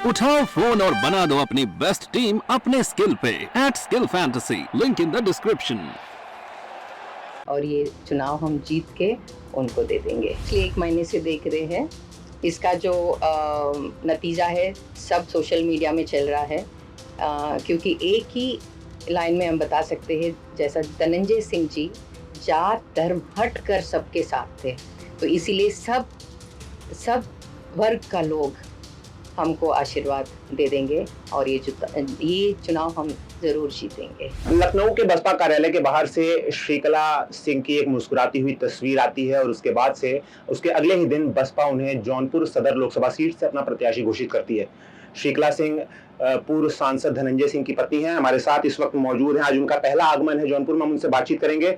उठाओ फोन और बना दो अपनी बेस्ट टीम अपने स्किल पे @skill fantasy, link in the description. और ये चुनाव हम जीत के उनको दे देंगे। पिछले 1 महीने से देख रहे हैं, इसका जो नतीजा है सब सोशल मीडिया में चल रहा है, क्योंकि एक ही लाइन में हम बता सकते हैं, जैसा धनंजय सिंह जी जात धर्म हट कर सबके साथ थे, तो इसीलिए सब वर्ग का लोग हमको आशीर्वाद दे देंगे और ये चुनाव हम जरूर जीतेंगे। लखनऊ के बसपा कार्यालय के बाहर से श्रीकला सिंह की एक मुस्कुराती हुई तस्वीर आती है और उसके बाद से उसके अगले ही दिन बसपा उन्हें जौनपुर सदर लोकसभा सीट से अपना प्रत्याशी घोषित करती है। श्रीकला सिंह पूर्व सांसद धनंजय सिंह की पत्नी हैं, हमारे साथ इस वक्त मौजूद हैं। आज उनका पहला आगमन है जौनपुर में, हम उनसे बातचीत करेंगे।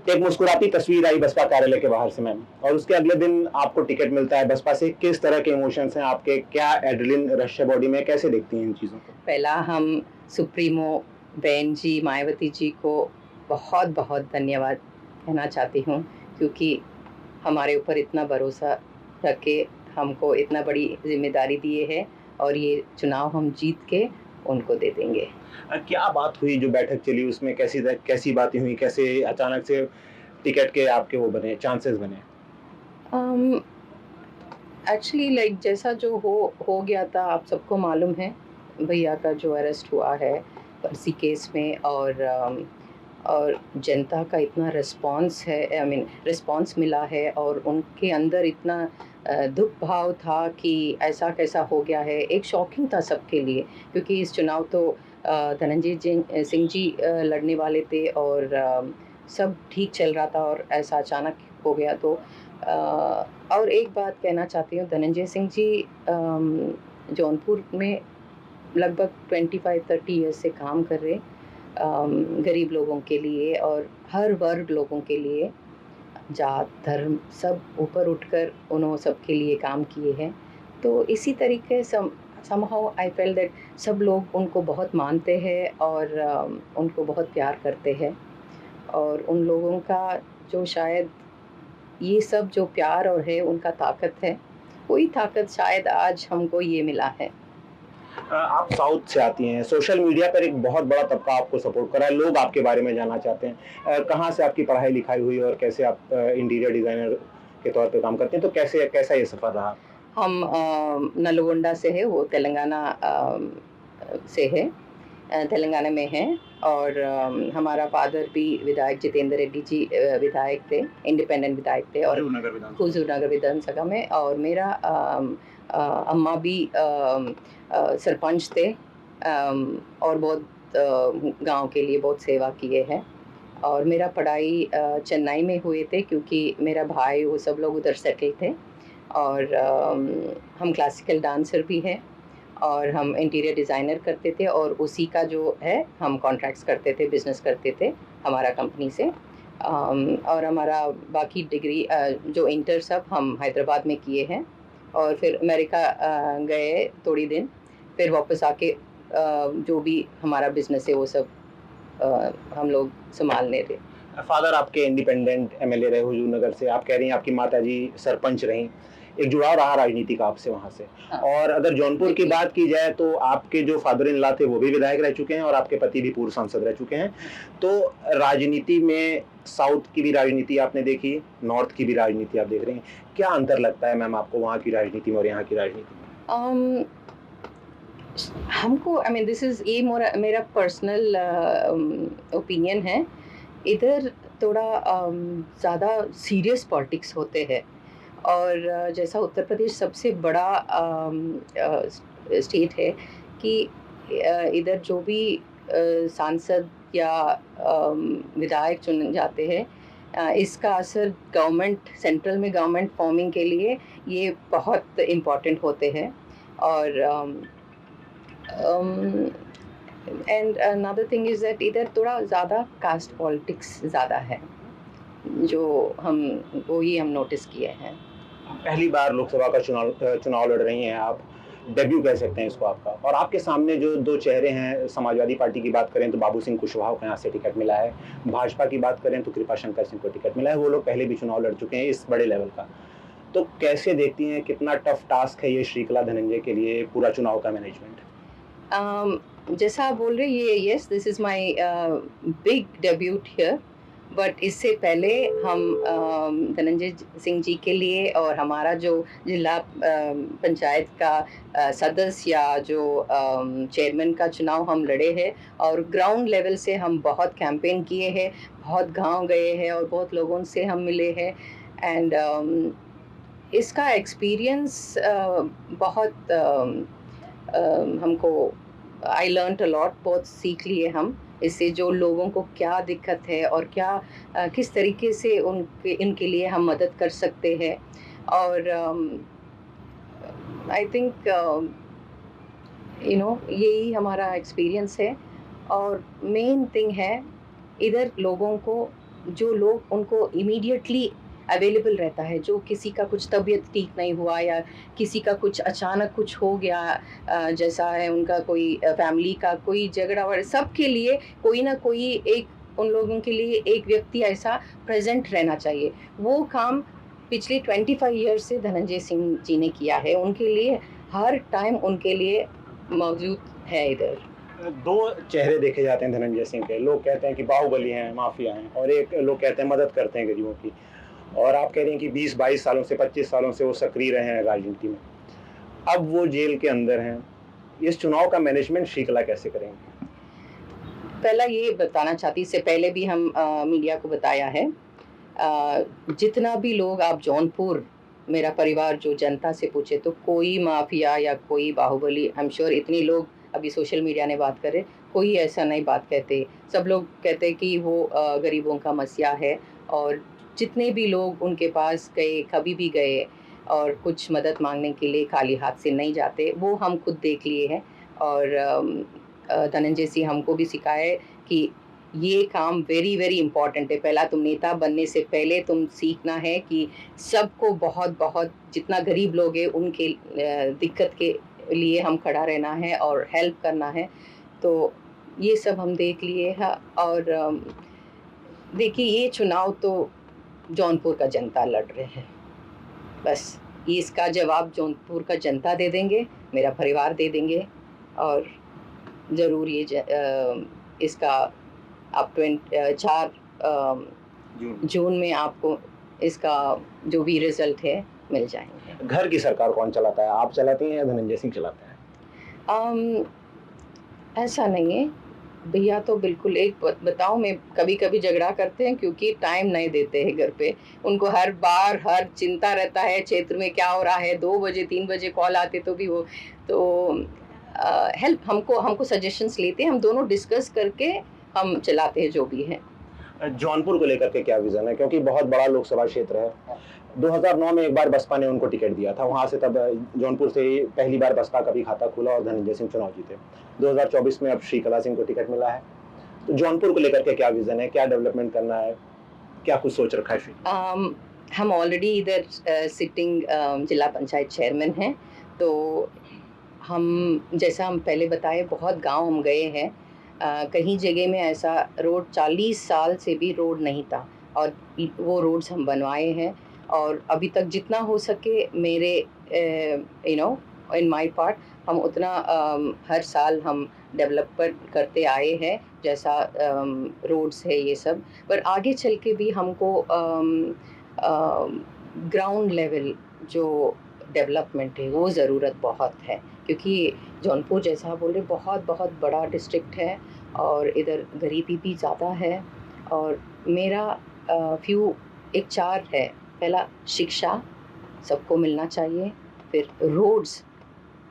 एक मुस्कुराती तस्वीर आई बसपा कार्यालय के बाहर से मैम, और उसके अगले दिन आपको टिकट मिलता है बसपा से। किस तरह के इमोशंस हैं आपके, क्या एड्रेनलिन रश है बॉडी में, कैसे देखती हैं इन चीज़ों को? पहला हम सुप्रीमो बहन जी मायावती जी को बहुत बहुत धन्यवाद कहना चाहती हूँ, क्योंकि हमारे ऊपर इतना भरोसा रख के हमको इतना बड़ी जिम्मेदारी दिए है और ये चुनाव हम जीत के उनको दे देंगे। क्या बात हुई, जो बैठक चली उसमें कैसी बातें हुई, कैसे अचानक से टिकट के आपके वो बने, चांसेस बने? एक्चुअली लाइक जैसा जो हो गया था, आप सबको मालूम है, भैया का जो अरेस्ट हुआ है फर्जी केस में, और जनता का इतना रिस्पांस है, रिस्पांस मिला है, और उनके अंदर इतना दुख भाव था कि ऐसा कैसा हो गया है। एक शॉकिंग था सबके लिए, क्योंकि इस चुनाव तो धनंजय सिंह जी लड़ने वाले थे और सब ठीक चल रहा था और ऐसा अचानक हो गया। तो और एक बात कहना चाहती हूँ, धनंजय सिंह जी जौनपुर में लगभग 25-30 ईयर्स से काम कर रहे, गरीब लोगों के लिए और हर वर्ग लोगों के लिए, जात धर्म सब ऊपर उठकर उन्होंने सबके लिए काम किए हैं। तो इसी तरीके somehow I felt that सब लोग उनको बहुत मानते हैं और उनको बहुत प्यार करते हैं, और उन लोगों का जो शायद ये सब जो प्यार और है उनका ताकत है, वही ताकत शायद आज हमको ये मिला है। आप साउथ से आती हैं, सोशल मीडिया पर एक बहुत बड़ा तबका आपको सपोर्ट कर रहा है, लोग आपके बारे में जानना चाहते हैं। कहाँ से आपकी पढ़ाई लिखाई हुई और कैसे आप इंटीरियर डिज़ाइनर के तौर पे काम करते हैं, तो कैसा ये सफ़र रहा? हम नलगोंडा से है, वो तेलंगाना से है, तेलंगाना में है, और हमारा फादर भी विधायक जितेंद्र रेड्डी जी विधायक थे, इंडिपेंडेंट विधायक थे, और हुजूर नगर विधानसभा में, और मेरा अम्मा भी सरपंच थे, और बहुत गांव के लिए बहुत सेवा किए हैं। और मेरा पढ़ाई चेन्नई में हुए थे, क्योंकि मेरा भाई वो सब लोग उधर सेटल थे, और हम क्लासिकल डांसर भी हैं, और हम इंटीरियर डिज़ाइनर करते थे, और उसी का जो है हम कॉन्ट्रैक्ट्स करते थे, बिज़नेस करते थे हमारा कंपनी से। और हमारा बाकी डिग्री जो इंटर सब हम हैदराबाद में किए हैं, और फिर अमेरिका गए थोड़ी दिन, फिर वापस आके जो भी हमारा बिज़नेस है वो सब हम लोग संभालने थे। फादर आपके इंडिपेंडेंट एमएलए रहे हुजूर नगर से, आप कह रही हैं आपकी माताजी सरपंच रहीं, एक जुड़ाव रहा राजनीति का आपसे वहाँ से। हाँ। और अगर जौनपुर की बात की जाए तो आपके जो फादर इन लॉ थे वो भी विधायक रह चुके हैं और आपके पति भी पूर्व सांसद रह चुके हैं। तो राजनीति में साउथ की भी राजनीति आपने देखी, नॉर्थ की भी राजनीति आप देख रहे हैं, क्या अंतर लगता है मैम आपको वहाँ की राजनीति में और यहाँ की राजनीति में? हमको दिस इज़ ये मेरा पर्सनल ओपिनियन है। इधर थोड़ा ज़्यादा सीरियस पॉलिटिक्स होते हैं, और जैसा उत्तर प्रदेश सबसे बड़ा स्टेट है कि इधर जो भी सांसद या विधायक चुने जाते हैं, इसका असर गवर्नमेंट, सेंट्रल में गवर्नमेंट फॉर्मिंग के लिए ये बहुत इम्पॉर्टेंट होते हैं। और and another thing is that इधर थोड़ा ज़्यादा कास्ट पॉलिटिक्स ज़्यादा है, जो वही हम नोटिस किए हैं। पहली बार लोकसभा का चुनाव लड़ रही हैं आप, डेब्यू कह सकते हैं इसको आपका, और आपके सामने जो दो चेहरे हैं, समाजवादी पार्टी की बात करें तो बाबू सिंह कुशवाहा को यहाँ से टिकट मिला है, भाजपा की बात करें तो कृपाशंकर सिंह को टिकट मिला है। वो लोग पहले भी चुनाव लड़ चुके हैं इस बड़े लेवल का। तो कैसे देखती हैं, कितना टफ टास्क है ये श्रीकला धनंजय के लिए पूरा चुनाव का मैनेजमेंट? जैसा आप बोल रहे हैं, ये yes, this is my big debut here. But इससे पहले हम धनंजय सिंह जी के लिए और हमारा जो जिला पंचायत का सदस्य या जो चेयरमैन का चुनाव हम लड़े हैं, और ग्राउंड लेवल से हम बहुत कैंपेन किए हैं, बहुत गांव गए हैं और बहुत लोगों से हम मिले हैं। एंड इसका एक्सपीरियंस बहुत हमको आई लर्नड अ लॉट, बहुत सीख लिए हम इससे, जो लोगों को क्या दिक्कत है और क्या किस तरीके से इनके लिए हम मदद कर सकते हैं। और आई थिंक यही हमारा एक्सपीरियंस है। और मेन थिंग है इधर लोगों को, जो लोग उनको इमीडिएटली अवेलेबल रहता है, जो किसी का कुछ तबीयत ठीक नहीं हुआ या किसी का कुछ अचानक कुछ हो गया, जैसा है उनका कोई फैमिली का कोई झगड़ा वगैरह, सबके लिए कोई ना कोई एक, उन लोगों के लिए एक व्यक्ति ऐसा प्रेजेंट रहना चाहिए। वो काम पिछले 25 ईयर से धनंजय सिंह जी ने किया है, उनके लिए हर टाइम उनके लिए मौजूद है इधर। दो चेहरे देखे जाते हैं धनंजय सिंह के। लोग कहते हैं कि बाहुबली हैं, माफिया हैं, और एक लोग कहते हैं मदद करते हैं गरीबों की। और आप कह रहे हैं कि 20-22 सालों से, 25 सालों से वो सक्रिय रहे हैं राजनीति में, अब वो जेल के अंदर हैं। इस चुनाव का मैनेजमेंट श्रीकला कैसे करेंगे? पहला ये बताना चाहती, इससे पहले भी हम मीडिया को बताया है, जितना भी लोग आप जौनपुर, मेरा परिवार जो जनता से पूछे तो कोई माफिया या कोई बाहुबली, आई एम श्योर इतने लोग अभी सोशल मीडिया ने बात करे, कोई ऐसा नहीं बात कहते। सब लोग कहते कि वो गरीबों का मसीहा है। और जितने भी लोग उनके पास गए, कभी भी गए और कुछ मदद मांगने के लिए खाली हाथ से नहीं जाते, वो हम खुद देख लिए हैं। और धनंजय सिंह हमको भी सिखाए कि ये काम वेरी वेरी इम्पॉर्टेंट है। पहला तुम नेता बनने से पहले तुम सीखना है कि सबको बहुत बहुत, जितना गरीब लोग हैं उनके दिक्कत के लिए हम खड़ा रहना है और हेल्प करना है। तो ये सब हम देख लिए हैं। और देखिए, ये चुनाव तो जौनपुर का जनता लड़ रहे हैं, बस ये इसका जवाब जौनपुर का जनता दे देंगे, मेरा परिवार दे देंगे। और ज़रूर ये इसका आप 4 जून में आपको इसका जो भी रिजल्ट है मिल जाएंगे। घर की सरकार कौन चलाता है, आप चलाती हैं या धनंजय सिंह चलाते हैं? ऐसा नहीं है भैया, तो बिल्कुल एक बताऊं, मैं कभी कभी झगड़ा करते हैं क्योंकि टाइम नहीं देते हैं घर पे। उनको हर बार हर चिंता रहता है क्षेत्र में क्या हो रहा है, 2 बजे 3 बजे कॉल आते तो भी वो तो हेल्प हमको सजेशंस लेते हैं, हम दोनों डिस्कस करके हम चलाते हैं जो भी है। जौनपुर को लेकर के क्या विजन है, क्योंकि बहुत बड़ा लोकसभा क्षेत्र है। 2009 में एक बार बसपा ने उनको टिकट दिया था, वहां से तब जौनपुर से पहली बार बसपा का भी खाता खुला और धनंजय सिंह चुनाव जीते। 2024 में अब श्रीकला सिंह को टिकट मिला है, तो जौनपुर को लेकर के क्या विजन है, क्या डेवलपमेंट करना है, क्या कुछ सोच रखा है श्री? हम ऑलरेडी इधर सिटिंग जिला पंचायत चेयरमैन हैं, तो हम जैसा हम पहले बताए बहुत गांव हम गए हैं। कहीं जगह में ऐसा रोड 40 साल से भी रोड नहीं था और वो रोड्स हम बनवाए हैं। और अभी तक जितना हो सके मेरे इन माय पार्ट हम उतना हर साल हम डेवलपमेंट करते आए हैं, जैसा रोड्स है ये सब। पर आगे चल के भी हमको ग्राउंड लेवल जो डेवलपमेंट है वो ज़रूरत बहुत है, क्योंकि जौनपुर जैसा बोल रहे बहुत बहुत बड़ा डिस्ट्रिक्ट है और इधर गरीबी भी ज़्यादा है। और मेरा एक 4 है। पहला, शिक्षा सबको मिलना चाहिए। फिर रोड्स,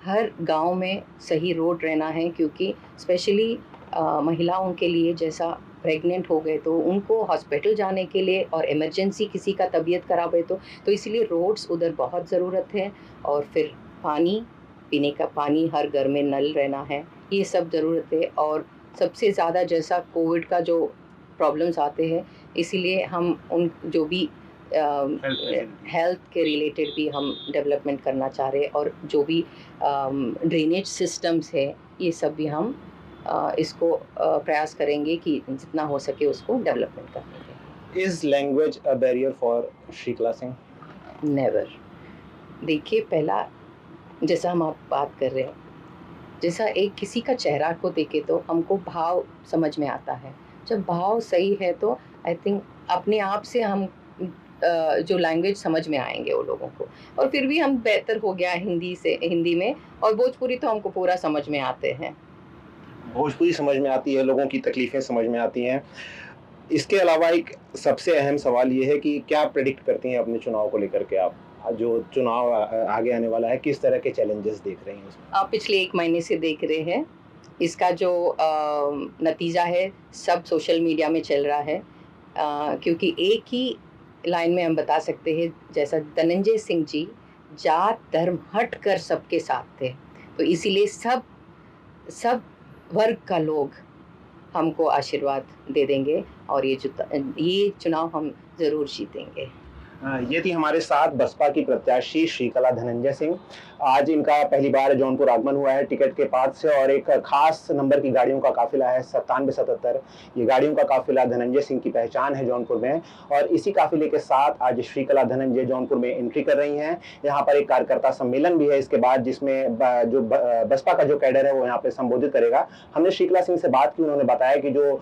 हर गांव में सही रोड रहना है, क्योंकि स्पेशली महिलाओं के लिए, जैसा प्रेग्नेंट हो गए तो उनको हॉस्पिटल जाने के लिए और इमरजेंसी किसी का तबीयत खराब है तो इसलिए रोड्स उधर बहुत ज़रूरत है। और फिर पानी, पीने का पानी हर घर में नल रहना है, ये सब ज़रूरत है। और सबसे ज़्यादा जैसा कोविड का जो प्रॉब्लम्स आते हैं, इसीलिए हम उन जो भी हेल्थ के रिलेटेड भी हम डेवलपमेंट करना चाह रहे हैं। और जो भी ड्रेनेज सिस्टम्स है, ये सब भी हम इसको प्रयास करेंगे कि जितना हो सके उसको डेवलपमेंट करने के। Is language a barrier for Shrikala Singh? Never. देखिए, पहला जैसा हम आप बात कर रहे हैं, जैसा एक किसी का चेहरा को देखे तो हमको भाव समझ में आता है। जब भाव सही है तो आई थिंक अपने आप से हम जो लैंग्वेज समझ में आएँगे वो लोगों को। और फिर भी हम बेहतर हो गया है हिंदी में, और भोजपुरी तो हमको पूरा समझ में आते हैं। भोजपुरी समझ में आती है, लोगों की तकलीफ़ें समझ में आती हैं। इसके अलावा एक सबसे अहम सवाल ये है कि क्या प्रेडिक्ट करती हैं अपने चुनाव को लेकर के आप? जो चुनाव आगे आने वाला है, किस तरह के चैलेंजेस देख रही हैं उसमें? आप पिछले 1 महीने से देख रहे हैं, इसका जो नतीजा है सब सोशल मीडिया में चल रहा है। क्योंकि एक ही लाइन में हम बता सकते हैं, जैसा धनंजय सिंह जी जात धर्म हट कर सबके साथ थे, तो इसीलिए सब सब वर्ग का लोग हमको आशीर्वाद दे देंगे, और ये चुनाव हम ज़रूर जीतेंगे। ये थी हमारे साथ बसपा की प्रत्याशी श्रीकला धनंजय सिंह। आज इनका पहली बार जौनपुर आगमन हुआ है टिकट के पास से, और एक खास नंबर की गाड़ियों का काफिला है 9777। ये गाड़ियों का काफिला धनंजय सिंह की पहचान है जौनपुर में, और इसी काफिले के साथ आज श्रीकला धनंजय जौनपुर में एंट्री कर रही हैं। यहाँ पर एक कार्यकर्ता सम्मेलन भी है इसके बाद, जिसमें जो बसपा का जो कैडर है वो यहाँ पे संबोधित करेगा। हमने श्रीकला सिंह से बात की, उन्होंने बताया कि जो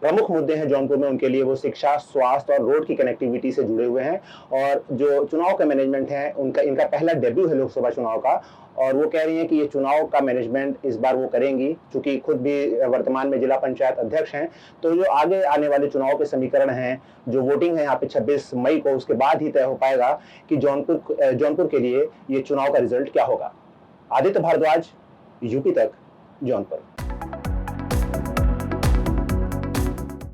प्रमुख मुद्दे हैं जौनपुर में उनके लिए वो शिक्षा, स्वास्थ्य और रोड की कनेक्टिविटी से जुड़े हुए हैं। और जो चुनाव का मैनेजमेंट है इनका पहला डेब्यू है लोकसभा चुनाव का, और वो कह रही हैं कि ये चुनाव का मैनेजमेंट इस बार वो करेंगी, चूंकि खुद भी वर्तमान में जिला पंचायत अध्यक्ष हैं। तो जो आगे आने वाले चुनाव के समीकरण हैं, जो वोटिंग है यहाँ पे 26 मई को, उसके बाद ही तय हो पाएगा कि जौनपुर के लिए ये चुनाव का रिजल्ट क्या होगा। आदित्य भारद्वाज, यूपी तक, जौनपुर।